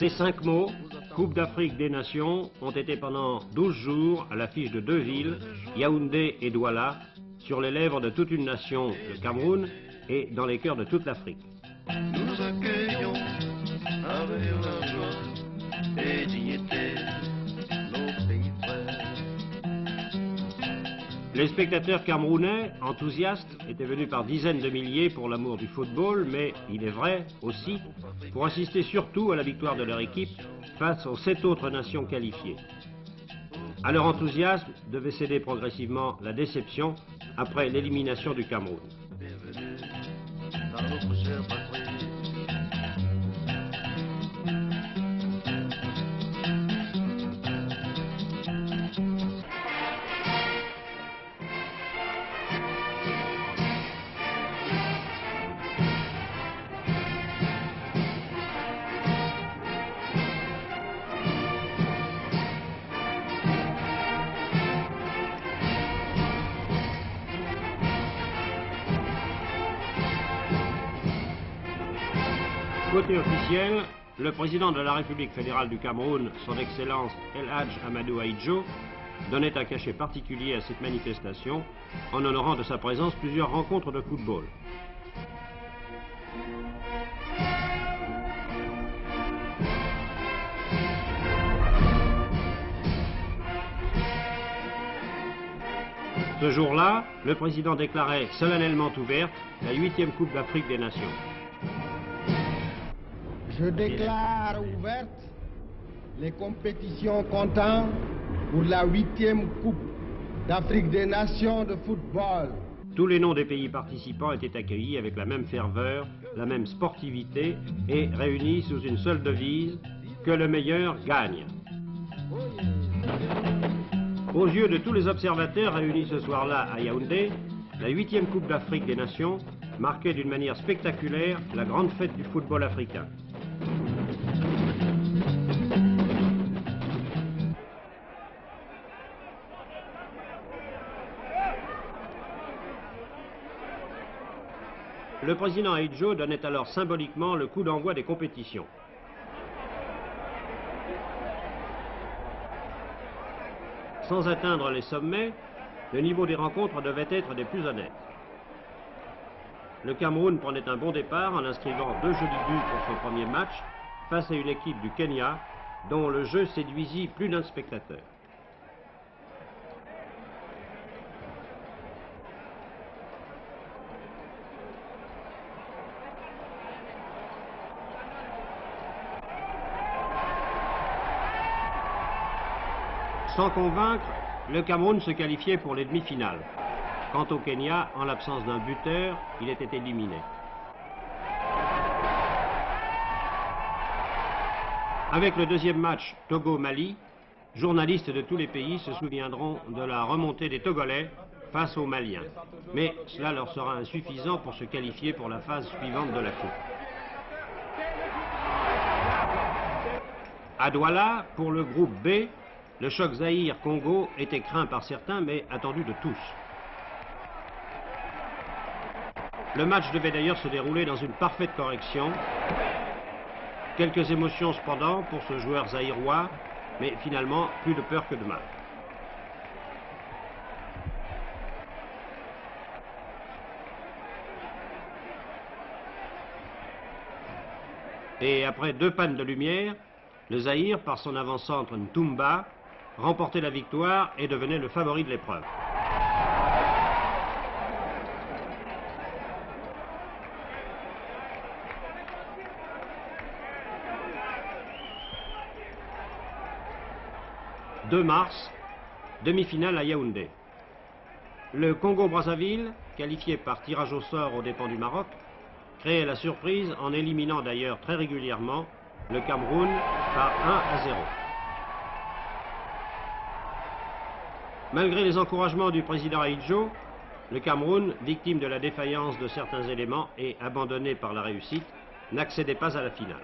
Ces 5 mots, Coupe d'Afrique des Nations, ont été pendant 12 jours à l'affiche de 2 villes, Yaoundé et Douala, sur les lèvres de toute une nation, le Cameroun, et dans les cœurs de toute l'Afrique. Nous accueillons avec la joie et dignité nos pays frères. Les spectateurs camerounais, enthousiastes, étaient venus par dizaines de milliers pour l'amour du football, mais, il est vrai, aussi, pour assister surtout à la victoire de leur équipe face aux 7 autres nations qualifiées. À leur enthousiasme devait céder progressivement la déception après l'élimination du Cameroun. Bienvenue dans notre chère patrie. Côté officiel, le président de la République fédérale du Cameroun, son Excellence El Hadj Amadou Ahidjo, donnait un cachet particulier à cette manifestation en honorant de sa présence plusieurs rencontres de football. Ce jour-là, le président déclarait solennellement ouverte la 8e Coupe d'Afrique des Nations. Je déclare ouvertes les compétitions comptant pour la 8e Coupe d'Afrique des Nations de football. Tous les noms des pays participants étaient accueillis avec la même ferveur, la même sportivité et réunis sous une seule devise, que le meilleur gagne. Aux yeux de tous les observateurs réunis ce soir-là à Yaoundé, la 8e Coupe d'Afrique des Nations marquait d'une manière spectaculaire la grande fête du football africain. Le président Ahidjo donnait alors symboliquement le coup d'envoi des compétitions. Sans atteindre les sommets, le niveau des rencontres devait être des plus honnêtes. Le Cameroun prenait un bon départ en inscrivant 2 jolis buts pour son premier match face à une équipe du Kenya dont le jeu séduisit plus d'un spectateur. Sans convaincre, le Cameroun se qualifiait pour les demi-finales. Quant au Kenya, en l'absence d'un buteur, il était éliminé. Avec le deuxième match Togo-Mali, journalistes de tous les pays se souviendront de la remontée des Togolais face aux Maliens. Mais cela leur sera insuffisant pour se qualifier pour la phase suivante de la Coupe. À Douala, pour le groupe B, le choc Zaïre-Congo était craint par certains, mais attendu de tous. Le match devait d'ailleurs se dérouler dans une parfaite correction. Quelques émotions cependant pour ce joueur zaïrois, mais finalement plus de peur que de mal. Et après 2 pannes de lumière, le Zaïre, par son avant-centre Ntumba, remportait la victoire et devenait le favori de l'épreuve. « 2 mars, demi-finale à Yaoundé. Le Congo-Brazzaville, qualifié par tirage au sort aux dépens du Maroc, créait la surprise en éliminant d'ailleurs très régulièrement le Cameroun par 1-0. Malgré les encouragements du président Ahidjo, le Cameroun, victime de la défaillance de certains éléments et abandonné par la réussite, n'accédait pas à la finale.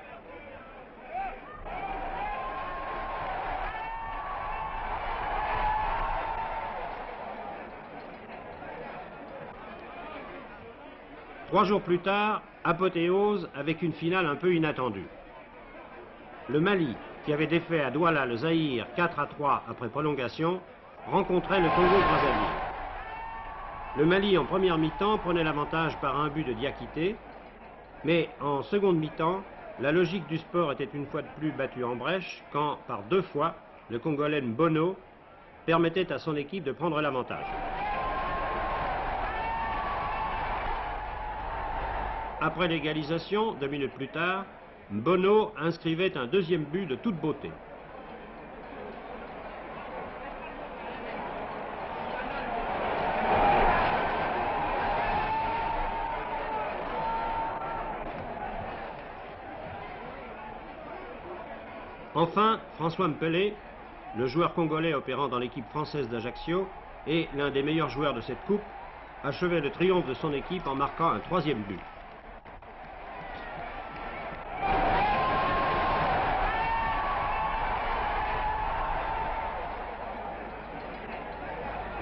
Trois jours plus tard, apothéose avec une finale un peu inattendue. le Mali, qui avait défait à Douala le Zaïre 4-3 après prolongation, rencontrait le Congo-Brazzaville. Le Mali, en première mi-temps, prenait l'avantage par un but de Diakité, mais en seconde mi-temps, la logique du sport était une fois de plus battue en brèche quand, par 2 fois, le Congolais Mbono permettait à son équipe de prendre l'avantage. Après l'égalisation, 2 minutes plus tard, Mbono inscrivait un deuxième but de toute beauté. Enfin, François Mpelé, le joueur congolais opérant dans l'équipe française d'Ajaccio et l'un des meilleurs joueurs de cette coupe, achevait le triomphe de son équipe en marquant un 3e but.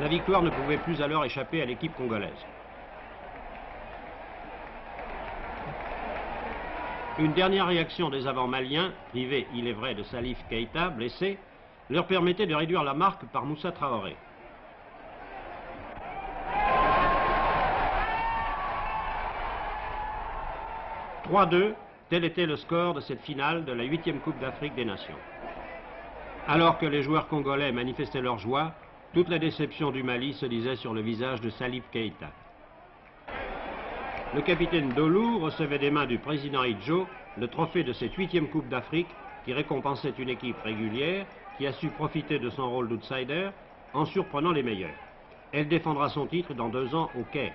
La victoire ne pouvait plus alors échapper à l'équipe congolaise. Une dernière réaction des avants maliens, privés, il est vrai, de Salif Keïta, blessé, leur permettait de réduire la marque par Moussa Traoré. « 3-2, tel était le score de cette finale de la 8e Coupe d'Afrique des Nations. Alors que les joueurs congolais manifestaient leur joie, toute la déception du Mali se lisait sur le visage de Salif Keïta. Le capitaine Dolou recevait des mains du président Idjo le trophée de cette 8e Coupe d'Afrique qui récompensait une équipe régulière qui a su profiter de son rôle d'outsider en surprenant les meilleurs. Elle défendra son titre dans 2 ans au Caire.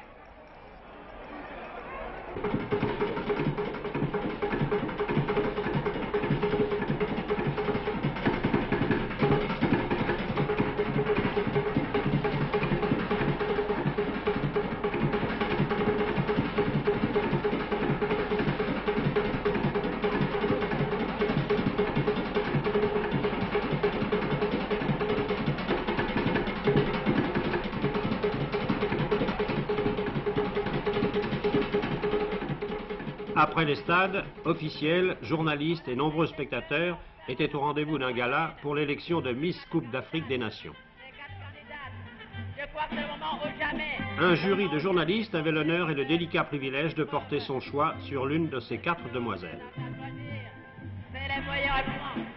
Après les stades, officiels, journalistes et nombreux spectateurs étaient au rendez-vous d'un gala pour l'élection de Miss Coupe d'Afrique des Nations. Un jury de journalistes avait l'honneur et le délicat privilège de porter son choix sur l'une de ces 4 demoiselles. C'est les moyens répondants.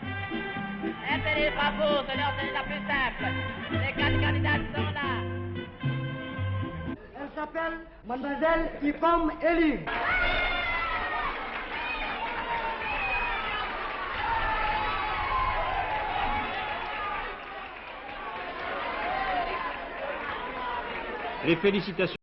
C'est les bravoures, c'est la plus simple. Les 4 candidates sont là. Elle s'appelle Mademoiselle Ipam Elie. Les félicitations